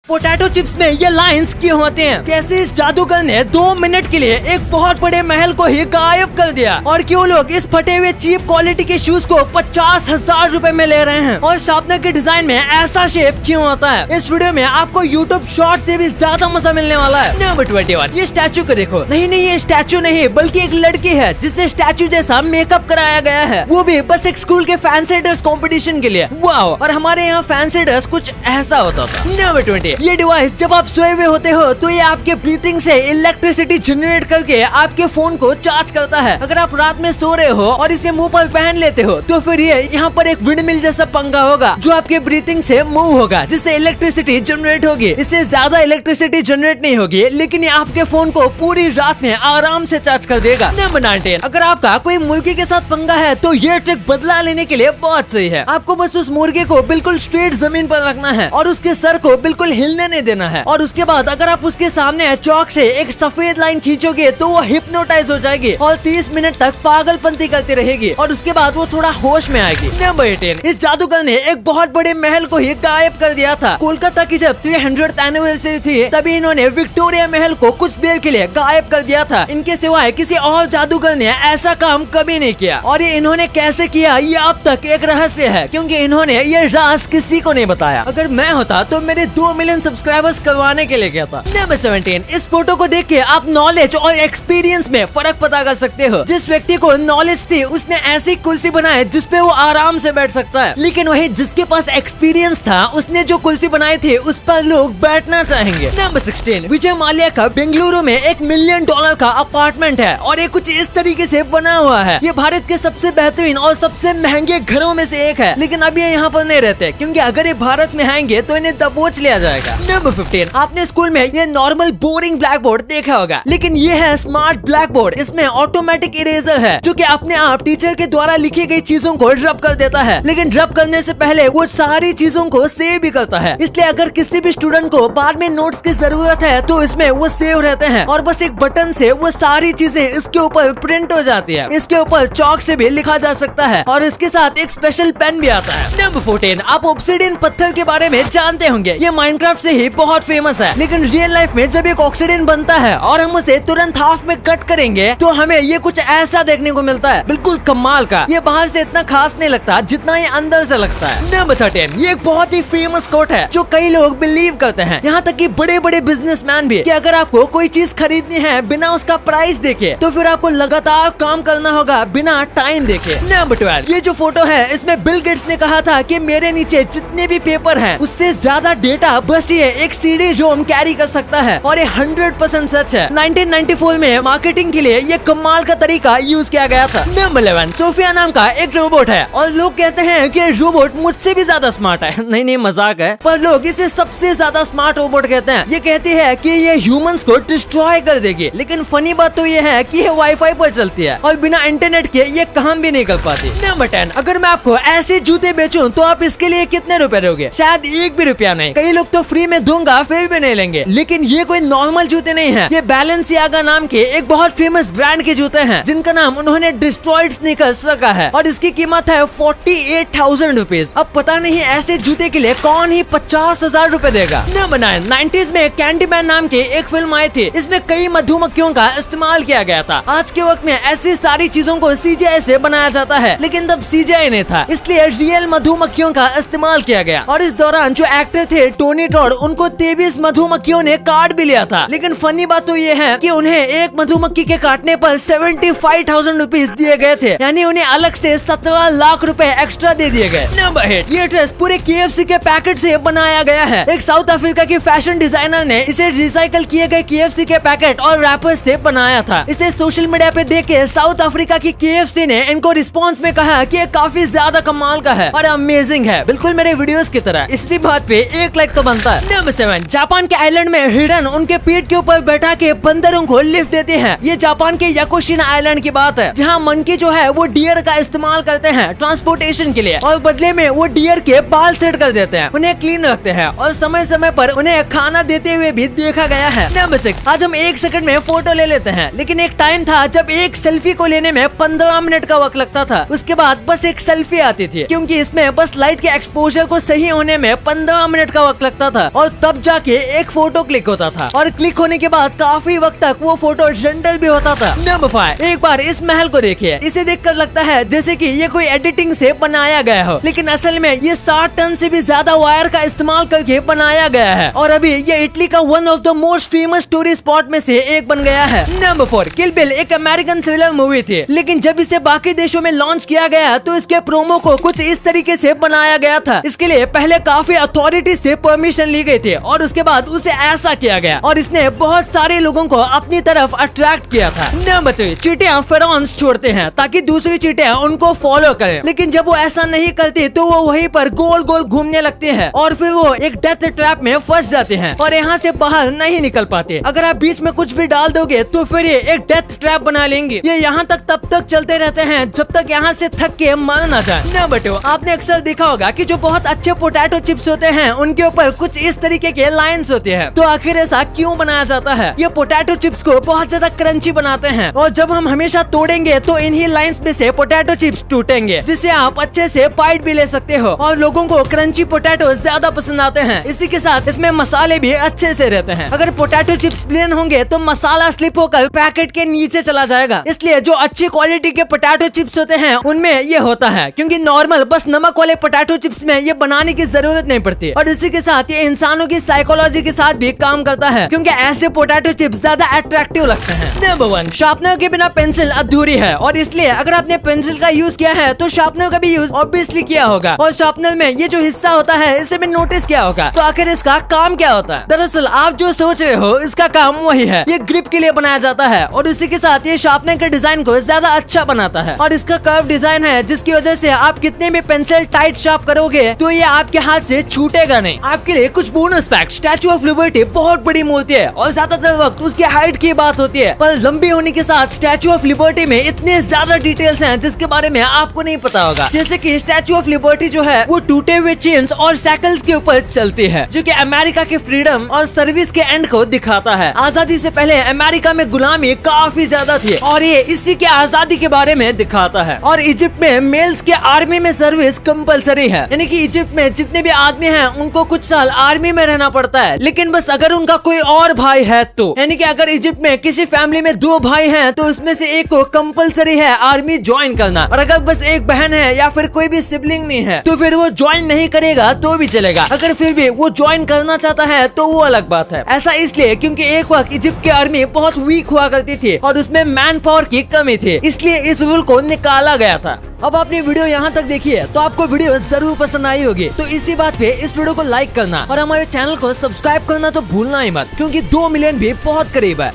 Potato chips में ये lines क्यों होते हैं? कैसे इस जादूगर ने 2 मिनट के लिए एक बहुत बड़े महल को ही गायब कर दिया? और क्यों लोग इस फटे हुए चीप क्वालिटी के शूज को 50,000 रुपए में ले रहे हैं? और शार्पनर के डिजाइन में ऐसा शेप क्यों होता है? इस वीडियो में आपको यूट्यूब शॉर्ट से भी ज्यादा मजा मिलने वाला है। नंबर 21, ये स्टैचू को देखो। नहीं, ये स्टैचू नहीं बल्कि एक लड़की है जिससे स्टैचू जैसा मेकअप कराया गया है, वो भी बस एक स्कूल के फैंसी ड्रेस कंपटीशन के लिए। वाओ! और हमारे यहाँ फैंसी ड्रेस कुछ ऐसा होता था। नंबर 20, ये डिवाइस जब आप सोए हुए होते हो तो ये आपके ब्रीथिंग से इलेक्ट्रिसिटी जनरेट करके आपके फोन को चार्ज करता है। अगर आप रात में सो रहे हो और इसे मुंह पर पहन लेते हो तो फिर ये यहाँ पर एक विंडमिल जैसा पंखा होगा जो आपके ब्रीथिंग से मूव होगा, जिससे इलेक्ट्रिसिटी जनरेट होगी। इससे ज्यादा इलेक्ट्रिसिटी जनरेट नहीं होगी, लेकिन ये आपके फोन को पूरी रात में आराम से चार्ज कर देगा। नंबर 19, अगर आपका कोई मुर्गी के साथ पंगा है तो ये ट्रिक बदला लेने के लिए बहुत सही है। आपको बस उस मुर्गे को बिल्कुल स्ट्रेट जमीन पर रखना है और उसके सर को बिल्कुल हिलने नहीं देना है। और उसके बाद अगर आप उसके सामने चौक से एक सफेद लाइन खींचोगे तो वो हिप्नोटाइज हो जाएगी और 30 मिनट तक पागलपंती करती रहेगी और उसके बाद वो थोड़ा होश में आएगी। नंबर 18, इस जादूगर ने एक बहुत बड़े महल को ही गायब कर दिया था। कोलकाता की जब 300th एनिवर्सरी थी तभी इन्होंने विक्टोरिया महल को कुछ देर के लिए गायब कर दिया था। इनके सिवाय किसी और जादूगर ने ऐसा काम कभी नहीं किया और ये इन्होंने कैसे किया ये अब तक एक रहस्य है, क्योंकि इन्होंने ये राज किसी को नहीं बताया। अगर मैं होता तो मेरे 2 मिलियन सब्सक्राइबर्स करवाने के लिए कहता। नंबर 17, इस फोटो को देख के आप नॉलेज और एक्सपीरियंस में फर्क पता कर सकते हो। जिस व्यक्ति को नॉलेज थी उसने ऐसी कुर्सी बनाई जिसपे वो आराम से बैठ सकता है, लेकिन वही जिसके पास एक्सपीरियंस था उसने जो कुर्सी बनाई थी उस पर लोग बैठना चाहेंगे। नंबर 16, विजय माल्या का बेंगलुरु में $1 मिलियन का अपार्टमेंट है और ये कुछ इस तरीके से बना हुआ है। ये भारत के सबसे बेहतरीन और सबसे महंगे घरों में से एक है, लेकिन अब ये यहाँ पर नहीं रहते क्योंकि अगर ये भारत में आएंगे तो इन्हें दबोच लिया जाएगा। नंबर 15, आपने स्कूल में ये नॉर्मल बोरिंग ब्लैक बोर्ड देखा होगा, लेकिन ये है स्मार्ट ब्लैक बोर्ड। इसमें ऑटोमेटिक इरेजर है जो कि अपने आप टीचर के द्वारा लिखी गई चीजों को रब कर देता है, लेकिन रब करने से पहले वो सारी चीजों को सेव भी करता है। इसलिए अगर किसी भी स्टूडेंट को बाद में नोट्स की जरूरत है तो इसमें वो सेव रहते हैं और बस एक बटन से वो सारी चीजें इसके ऊपर प्रिंट हो जाती है। इसके ऊपर चौक से भी लिखा जा सकता है और इसके साथ एक स्पेशल पेन भी आता है। नंबर 14, आप ऑब्सिडियन पत्थर के बारे में जानते होंगे। ये माइनक्राफ्ट से ही बहुत फेमस है, लेकिन रियल लाइफ में जब एक ऑक्सीडेंट बनता है और हम उसे तुरंत हाफ में कट करेंगे तो हमें ये कुछ ऐसा देखने को मिलता है, बिल्कुल कमाल का। ये बाहर से इतना खास नहीं लगता जितना ये अंदर से लगता है। नंबर 13, ये एक बहुत ही फेमस कोट है जो कई लोग बिलीव करते हैं, यहाँ तक कि बड़े बड़े बिजनेसमैन भी, कि अगर आपको कोई चीज खरीदनी है बिना उसका प्राइस देखे तो फिर आपको लगातार काम करना होगा बिना टाइम देखे। नंबर 12, ये जो फोटो है इसमें बिल गेट्स ने कहा था कि मेरे नीचे जितने भी पेपर हैं उससे ज्यादा डेटा बस ये एक CD रोम कैरी कर सकता है, और ये 100% सच है। 1994 में मार्केटिंग के लिए ये कमाल का तरीका यूज किया गया था। नंबर 11, सोफिया नाम का एक रोबोट है और लोग कहते हैं कि रोबोट मुझसे भी ज्यादा स्मार्ट है। नहीं मजाक है, पर लोग इसे सबसे ज्यादा स्मार्ट रोबोट कहते हैं। ये कहती है कि ये ह्यूमंस को डिस्ट्रॉय कर देगी, लेकिन फनी बात तो ये है कि ये वाईफाई पर चलती है और बिना इंटरनेट के ये काम भी नहीं कर पाती। नंबर 10, अगर मैं आपको ऐसे जूते बेचूं तो आप इसके लिए कितने रुपए दोगे? शायद 1 भी रुपया नहीं। कई लोग तो फ्री में दूंगा फिर भी नहीं लेंगे, लेकिन ये कोई नॉर्मल जूते नहीं है। ये बैलेंसियागा नाम के एक बहुत फेमस ब्रांड के जूते हैं जिनका नाम उन्होंने डिस्ट्रॉयड स्नीकर्स रखा है और इसकी कीमत है 48,000 रुपीज। अब पता नहीं ऐसे जूते के लिए कौन ही 50,000 रुपए देगा। नंबर 9, 90s में कैंडीमैन नाम की एक फिल्म आई थी। इसमें कई मधुमक्खियों का इस्तेमाल किया गया था। आज के वक्त में ऐसी सारी चीजों को CGI से बनाया जाता है, लेकिन तब CGI नहीं था, इसलिए रियल मधुमक्खियों का इस्तेमाल किया गया। और इस दौरान जो एक्टर थे टोनी टॉड, उनको 23 मधुमक्खियों ने काट भी लिया था। लेकिन फनी बात तो ये है कि उन्हें एक मधुमक्खी के काटने पर 75,000 रुपीज दिए गए थे, यानी उन्हें अलग से 17 लाख रुपए एक्स्ट्रा दे दिए गए। नंबर 8, ये ड्रेस पूरे KFC के पैकेट से बनाया गया है। एक साउथ अफ्रीका के फैशन डिजाइनर ने इसे रिसाइकल किए गए KFC के पैकेट और रैपर्स से बनाया था। इसे सोशल मीडिया पे देख के साउथ अफ्रीका की KFC ने इनको रिस्पॉन्स में कहा कि ये काफी ज्यादा कमाल का है और अमेजिंग है, बिल्कुल मेरे वीडियोस की तरह। इसी बात पे 1 लाइक तो बनता है। नंबर 7, जापान के आइलैंड में हिरन उनके पीठ के ऊपर बैठा के बंदरों को लिफ्ट देते हैं। ये जापान के याकुशिना आइलैंड की बात है, जहाँ मंकी जो है वो डियर का इस्तेमाल करते हैं ट्रांसपोर्टेशन के लिए और बदले में वो डियर के बाल सेट कर देते हैं, उन्हें क्लीन रखते हैं और समय समय पर उन्हें खाना देते हुए भी देखा गया है। नंबर 6, आज हम 1 सेकंड में फोटो ले लेते हैं, लेकिन एक टाइम था जब एक सेल्फी को लेने में 15 मिनट का वक्त लगता था। उसके बाद बस एक सेल्फी आती थी, क्योंकि इसमें बस लाइट के एक्सपोजर को सही होने में 15 मिनट का वक्त लगता था और तब जाके एक फोटो क्लिक होता था और क्लिक होने के बाद काफी वक्त तक वो फोटो रेंडर भी होता था। नंबर 5, एक बार इस महल को देखिए। इसे देखकर लगता है जैसे कि ये कोई एडिटिंग से बनाया गया हो, लेकिन असल में ये 60 टन से भी ज्यादा वायर का इस्तेमाल करके बनाया गया है और अभी ये इटली का one of the most famous tourist spot में से एक बन गया है। नंबर 4, किल बिल एक अमेरिकन थ्रिलर मूवी थी, लेकिन जब इसे बाकी देशों में लॉन्च किया गया तो इसके प्रोमो को कुछ इस तरीके से बनाया गया था। इसके लिए पहले काफी अथॉरिटी से परमिशन ली गई थी और उसके बाद उसे ऐसा किया गया और इसने बहुत सारे लोगों को अपनी तरफ अट्रैक्ट किया था। नंबर 3, चींटियां फेरोमोन्स छोड़ते हैं ताकि दूसरी चींटियां उनको फॉलो करें, लेकिन जब वो ऐसा नहीं करती तो वो वहीं पर गोल गोल घूमने लगते हैं और फिर वो एक डेथ ट्रैप में फंस जाते हैं और यहाँ से बाहर नहीं निकल पाते। अगर आप बीच में कुछ भी डाल दोगे तो फिर ये एक डेथ ट्रैप बना लेंगे। ये यहाँ तक तब तक चलते रहते हैं जब तक यहाँ से थक के मर ना जाए। नंबर 2, आपने अक्सर देखा होगा कि जो बहुत अच्छे पोटैटो चिप्स होते हैं उनके ऊपर कुछ इस तरीके के लाइंस होते हैं। तो आखिर ऐसा क्यों बनाया जाता है? ये पोटैटो चिप्स को बहुत ज्यादा क्रंची बनाते हैं और जब हम हमेशा तोड़ेंगे तो इन्हीं लाइंस में से पोटैटो चिप्स टूटेंगे, जिससे आप अच्छे से बाइट भी ले सकते हो और लोगों को क्रंची पोटैटो ज्यादा पसंद आते हैं। इसी के साथ इसमें मसाले भी अच्छे से रहते हैं। अगर पोटैटो चिप्स प्लेन होंगे तो मसाला स्लिप होकर पैकेट के नीचे चला जाएगा, इसलिए जो अच्छी क्वालिटी के पोटैटो चिप्स होते हैं उनमें ये होता है, क्योंकि नॉर्मल बस नमक वाले पोटैटो चिप्स में ये बनाने की जरूरत नहीं पड़ती। और इसी के साथ ये इंसानों की साइकोलॉजी के साथ भी काम करता है, क्योंकि ऐसे पोटैटो चिप्स ज्यादा अट्रैक्टिव लगते हैं। नंबर 1, शार्पनर के बिना पेंसिल अधूरी है और इसलिए अगर आपने पेंसिल का यूज किया है तो शार्पनर का भी यूज ऑब्वियसली किया होगा और शार्पनर में ये जो हिस्सा होता है इसे भी नोटिस किया होगा। तो आखिर इसका काम क्या होता है? दरअसल आप जो सोच रहे हो इसका काम वही है, ये ग्रिप के लिए बनाया जाता है और इसी के साथ ये शार्पनर के डिजाइन को ज्यादा अच्छा बनाता है और इसका कर्व डिजाइन है जिसकी वजह से आप कितने भी पेंसिल टाइट शार्प करोगे तो ये आपके हाथ से छूटेगा नहीं। आपके लिए कुछ bonus fact, statue of liberty बहुत बड़ी मूर्ति है और ज्यादातर वक्त उसकी हाइट की बात होती है, पर लंबी होने के साथ स्टैचू ऑफ लिबर्टी में इतने ज्यादा डिटेल्स हैं जिसके बारे में आपको नहीं पता होगा। जैसे कि स्टैचू ऑफ लिबर्टी जो है वो टूटे हुए चेन्स और साइकिल्स के ऊपर चलती है, जो कि अमेरिका के फ्रीडम और सर्विस के एंड को दिखाता है। आजादी से पहले अमेरिका में गुलामी काफी ज्यादा थी और ये इसी के आजादी के बारे में दिखाता है। और इजिप्ट में मेल्स के आर्मी में सर्विस कंपलसरी है, यानी कि इजिप्ट में जितने भी आदमी हैं उनको कुछ साल आर्मी में रहना पड़ता है, लेकिन बस अगर उनका कोई और भाई है तो, यानी कि अगर इजिप्ट में किसी फैमिली में 2 भाई हैं तो उसमें से एक को कंपलसरी है आर्मी ज्वाइन करना, और अगर बस एक बहन है या फिर कोई भी सिबलिंग नहीं है तो फिर वो ज्वाइन नहीं करेगा तो भी चलेगा। अगर फिर भी वो ज्वाइन करना चाहता है तो वो अलग बात है। ऐसा इसलिए क्योंकि एक वक्त इजिप्ट की आर्मी बहुत वीक हुआ करती थी और उसमें मैन पावर की कमी थी, इसलिए इस रूल को निकाला गया था। अब आपने वीडियो यहाँ तक देखी है तो आपको वीडियो जरूर पसंद आई होगी, तो इसी बात पे इस वीडियो को लाइक करना और हमारे चैनल को सब्सक्राइब करना तो भूलना ही मत, क्योंकि 2 मिलियन भी बहुत करीब है।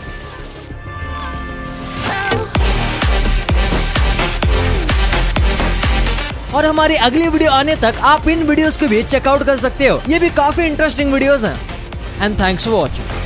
और हमारी अगली वीडियो आने तक आप इन वीडियोस को भी चेकआउट कर सकते हो, ये भी काफी इंटरेस्टिंग वीडियोस हैं। And thanks for watching.